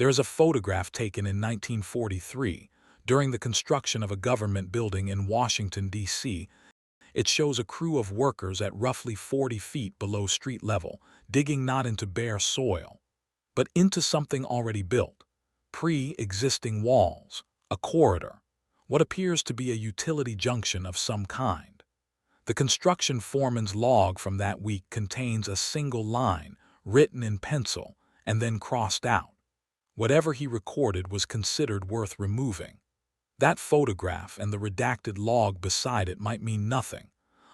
There is a photograph taken in 1943 during the construction of a government building in Washington, D.C. It shows a crew of workers at roughly 40 feet below street level, digging not into bare soil, but into something already built, pre-existing walls, a corridor, what appears to be a utility junction of some kind. The construction foreman's log from that week contains a single line written in pencil and then crossed out. Whatever he recorded was considered worth removing. That photograph and the redacted log beside it might mean nothing,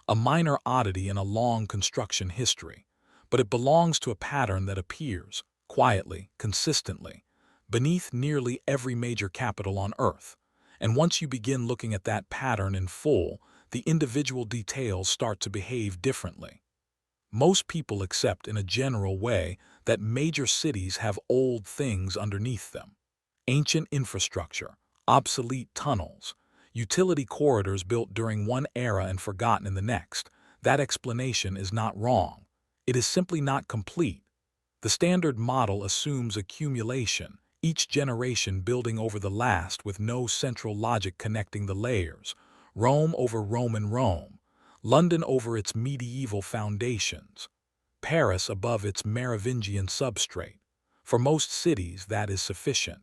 a minor oddity in a long construction history, but it belongs to a pattern that appears, quietly, consistently, beneath nearly every major capital on Earth. And once you begin looking at that pattern in full, the individual details start to behave differently. Most people accept in a general way that major cities have old things underneath them. Ancient infrastructure, obsolete tunnels, utility corridors built during one era and forgotten in the next. That explanation is not wrong. It is simply not complete. The standard model assumes accumulation, each generation building over the last with no central logic connecting the layers. Rome over Roman Rome, London over its medieval foundations, Paris above its Merovingian substrate. For most cities, that is sufficient.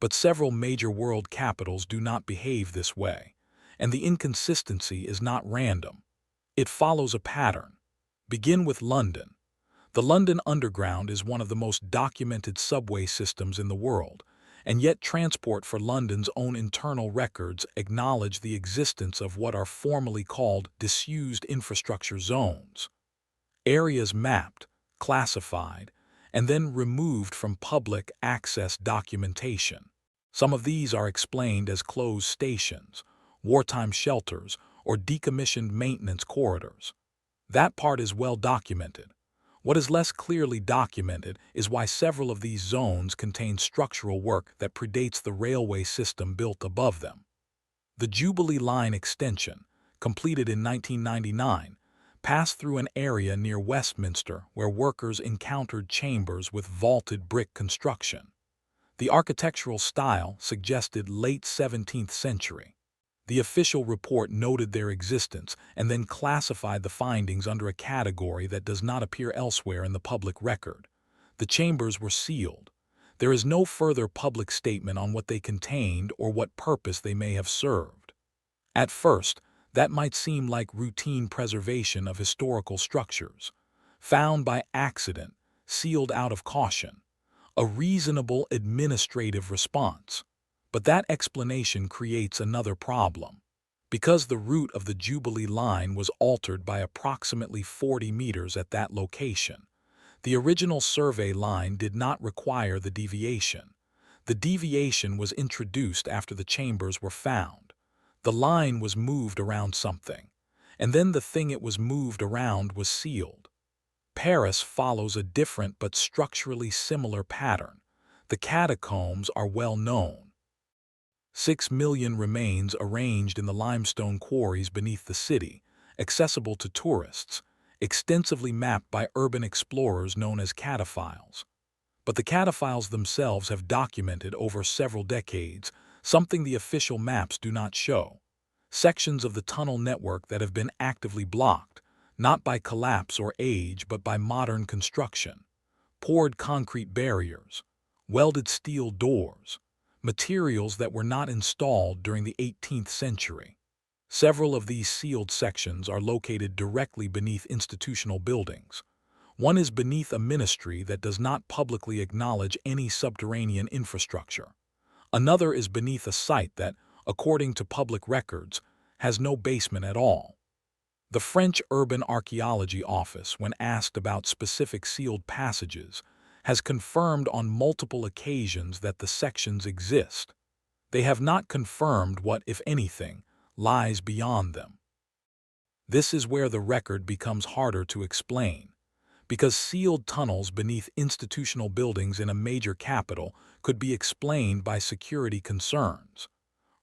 But several major world capitals do not behave this way, and the inconsistency is not random. It follows a pattern. Begin with London. The London Underground is one of the most documented subway systems in the world, and yet transport for London's own internal records acknowledge the existence of what are formally called disused infrastructure zones. Areas mapped, classified, and then removed from public access documentation. Some of these are explained as closed stations, wartime shelters, or decommissioned maintenance corridors. That part is well documented. What is less clearly documented is why several of these zones contain structural work that predates the railway system built above them. The Jubilee Line extension, completed in 1999, passed through an area near Westminster where workers encountered chambers with vaulted brick construction. The architectural style suggested late 17th century. The official report noted their existence and then classified the findings under a category that does not appear elsewhere in the public record. The chambers were sealed. There is no further public statement on what they contained or what purpose they may have served. At first, that might seem like routine preservation of historical structures, found by accident, sealed out of caution, a reasonable administrative response. But that explanation creates another problem. Because the route of the Jubilee Line was altered by approximately 40 meters at that location, the original survey line did not require the deviation. The deviation was introduced after the chambers were found. The line was moved around something, and then the thing it was moved around was sealed. Paris follows a different but structurally similar pattern. The catacombs are well known. 6 million remains arranged in the limestone quarries beneath the city, accessible to tourists, extensively mapped by urban explorers known as cataphiles. But the cataphiles themselves have documented over several decades something the official maps do not show: sections of the tunnel network that have been actively blocked, not by collapse or age but by modern construction. Poured concrete barriers, welded steel doors, materials that were not installed during the 18th century. Several of these sealed sections are located directly beneath institutional buildings. One is beneath a ministry that does not publicly acknowledge any subterranean infrastructure. Another is beneath a site that, according to public records, has no basement at all. The French Urban Archaeology Office, when asked about specific sealed passages, has confirmed on multiple occasions that the sections exist. They have not confirmed what, if anything, lies beyond them. This is where the record becomes harder to explain, because sealed tunnels beneath institutional buildings in a major capital could be explained by security concerns.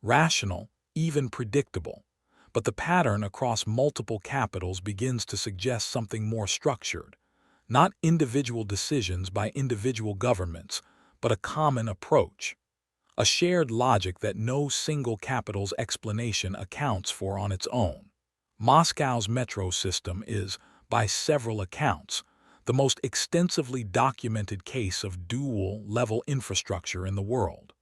Rational, even predictable, but the pattern across multiple capitals begins to suggest something more structured. Not individual decisions by individual governments, but a common approach, a shared logic that no single capital's explanation accounts for on its own. Moscow's metro system is, by several accounts, the most extensively documented case of dual-level infrastructure in the world.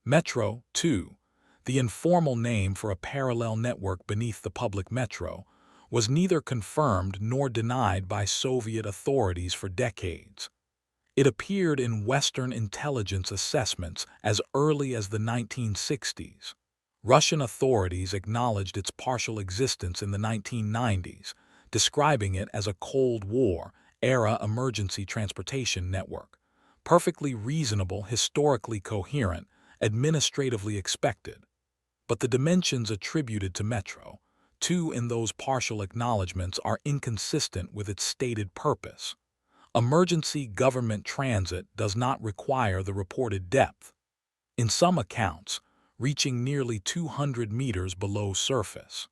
Metro, too, the informal name for a parallel network beneath the public metro, was neither confirmed nor denied by Soviet authorities for decades. It appeared in Western intelligence assessments as early as the 1960s. Russian authorities acknowledged its partial existence in the 1990s, describing it as a Cold War-era emergency transportation network, perfectly reasonable, historically coherent, administratively expected. But the dimensions attributed to Metro, too, in those partial acknowledgments are inconsistent with its stated purpose. Emergency government transit does not require the reported depth, in some accounts, reaching nearly 200 meters below surface.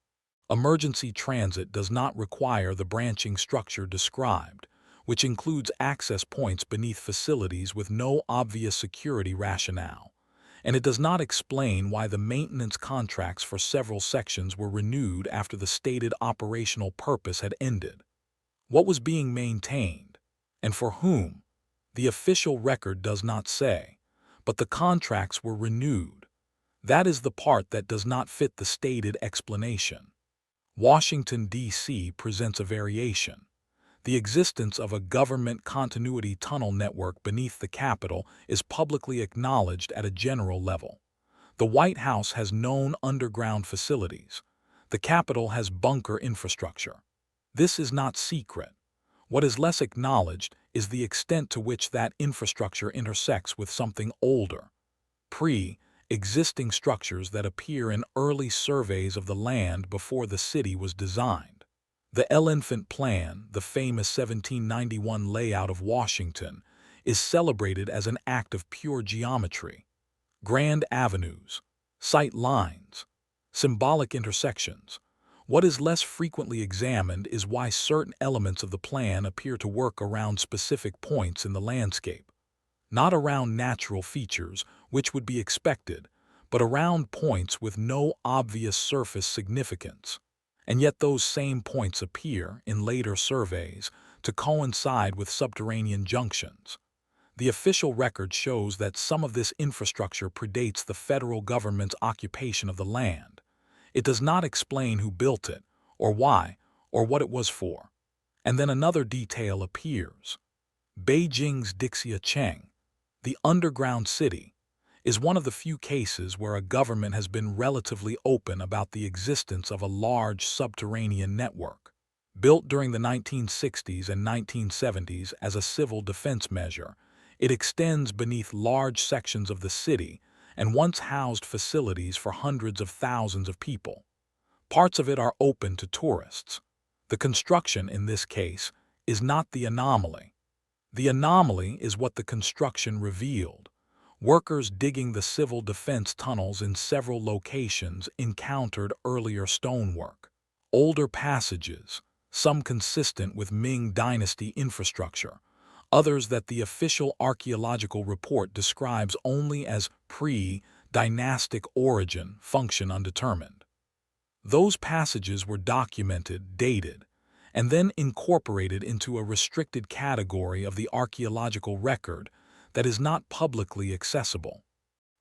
Emergency transit does not require the branching structure described, which includes access points beneath facilities with no obvious security rationale. And it does not explain why the maintenance contracts for several sections were renewed after the stated operational purpose had ended. What was being maintained, and for whom? The official record does not say, but the contracts were renewed. That is the part that does not fit the stated explanation. Washington, D.C. presents a variation. The existence of a government continuity tunnel network beneath the Capitol is publicly acknowledged at a general level. The White House has known underground facilities. The Capitol has bunker infrastructure. This is not secret. What is less acknowledged is the extent to which that infrastructure intersects with something older, pre-existing structures that appear in early surveys of the land before the city was designed. The Elephant Plan, the famous 1791 layout of Washington, is celebrated as an act of pure geometry. Grand avenues, sight lines, symbolic intersections. What is less frequently examined is why certain elements of the plan appear to work around specific points in the landscape. Not around natural features, which would be expected, but around points with no obvious surface significance. And yet those same points appear, in later surveys, to coincide with subterranean junctions. The official record shows that some of this infrastructure predates the federal government's occupation of the land. It does not explain who built it, or why, or what it was for. And then another detail appears. Beijing's Dixiacheng, the underground city, is one of the few cases where a government has been relatively open about the existence of a large subterranean network. Built during the 1960s and 1970s as a civil defense measure, it extends beneath large sections of the city and once housed facilities for hundreds of thousands of people. Parts of it are open to tourists. The construction in this case is not the anomaly. The anomaly is what the construction revealed. Workers digging the civil defense tunnels in several locations encountered earlier stonework, older passages, some consistent with Ming Dynasty infrastructure, others that the official archaeological report describes only as pre-dynastic origin, function undetermined. Those passages were documented, dated, and then incorporated into a restricted category of the archaeological record that is not publicly accessible.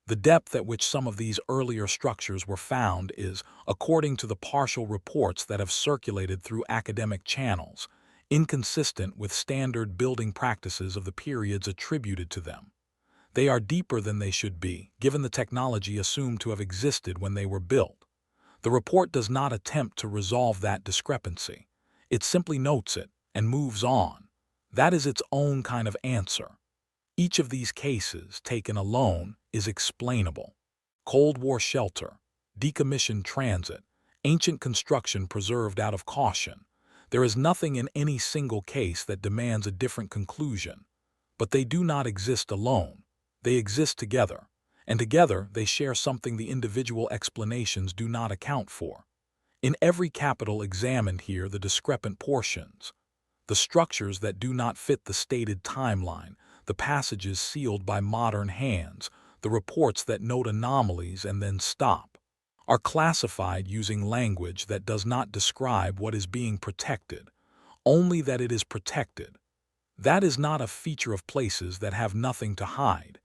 The depth at which some of these earlier structures were found is, according to the partial reports that have circulated through academic channels, inconsistent with standard building practices of the periods attributed to them. They are deeper than they should be, given the technology assumed to have existed when they were built. The report does not attempt to resolve that discrepancy. It simply notes it and moves on. That is its own kind of answer. Each of these cases, taken alone, is explainable. Cold War shelter, decommissioned transit, ancient construction preserved out of caution. There is nothing in any single case that demands a different conclusion. But they do not exist alone. They exist together, and together they share something the individual explanations do not account for. In every capital examined here, the discrepant portions, the structures that do not fit the stated timeline, the passages sealed by modern hands, the reports that note anomalies and then stop, are classified using language that does not describe what is being protected, only that it is protected. That is not a feature of places that have nothing to hide.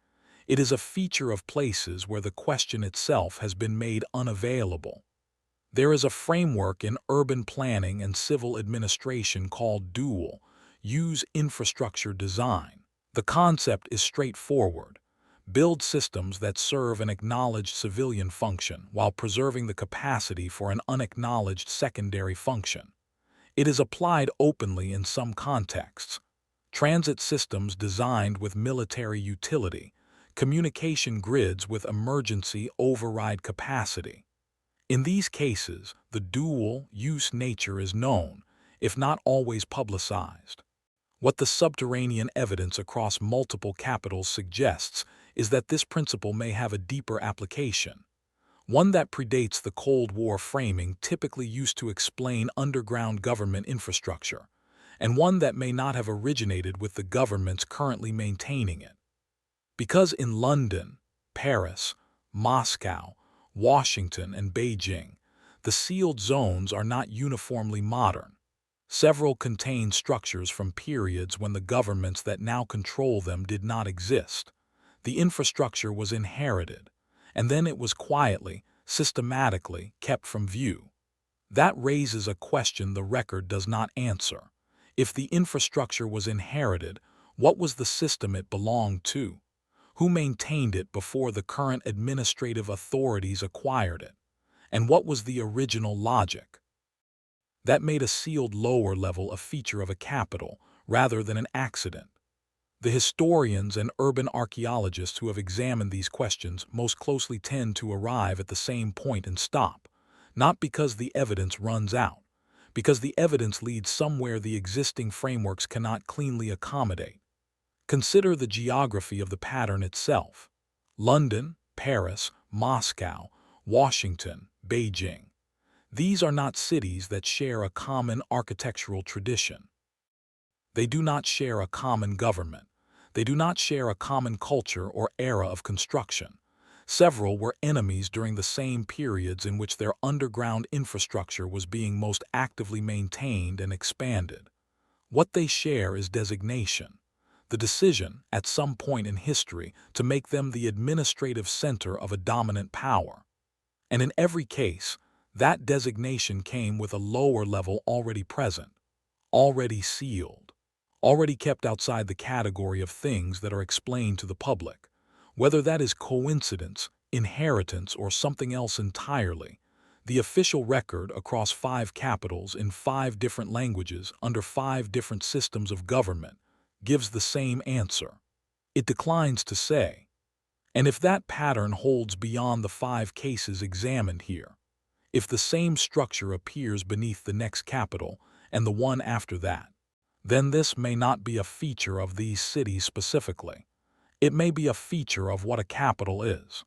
It is a feature of places where the question itself has been made unavailable. There is a framework in urban planning and civil administration called dual-use infrastructure design. The concept is straightforward. Build systems that serve an acknowledged civilian function while preserving the capacity for an unacknowledged secondary function. It is applied openly in some contexts. Transit systems designed with military utility, communication grids with emergency override capacity. In these cases, the dual-use nature is known, if not always publicized. What the subterranean evidence across multiple capitals suggests is that this principle may have a deeper application, one that predates the Cold War framing typically used to explain underground government infrastructure, and one that may not have originated with the governments currently maintaining it. Because in London, Paris, Moscow, Washington, and Beijing, the sealed zones are not uniformly modern. Several contain structures from periods when the governments that now control them did not exist. The infrastructure was inherited, and then it was quietly, systematically kept from view. That raises a question the record does not answer. If the infrastructure was inherited, what was the system it belonged to? Who maintained it before the current administrative authorities acquired it? And what was the original logic that made a sealed lower level a feature of a capital rather than an accident? The historians and urban archaeologists who have examined these questions most closely tend to arrive at the same point and stop, not because the evidence runs out, because the evidence leads somewhere the existing frameworks cannot cleanly accommodate. Consider the geography of the pattern itself. London, Paris, Moscow, Washington, Beijing. These are not cities that share a common architectural tradition. They do not share a common government. They do not share a common culture or era of construction. Several were enemies during the same periods in which their underground infrastructure was being most actively maintained and expanded. What they share is designation, the decision, at some point in history, to make them the administrative center of a dominant power. And in every case, that designation came with a lower level already present, already sealed, already kept outside the category of things that are explained to the public. Whether that is coincidence, inheritance, or something else entirely, the official record across 5 capitals in 5 different languages under 5 different systems of government gives the same answer. It declines to say. And if that pattern holds beyond the 5 cases examined here, if the same structure appears beneath the next capital and the one after that, then this may not be a feature of these cities specifically. It may be a feature of what a capital is.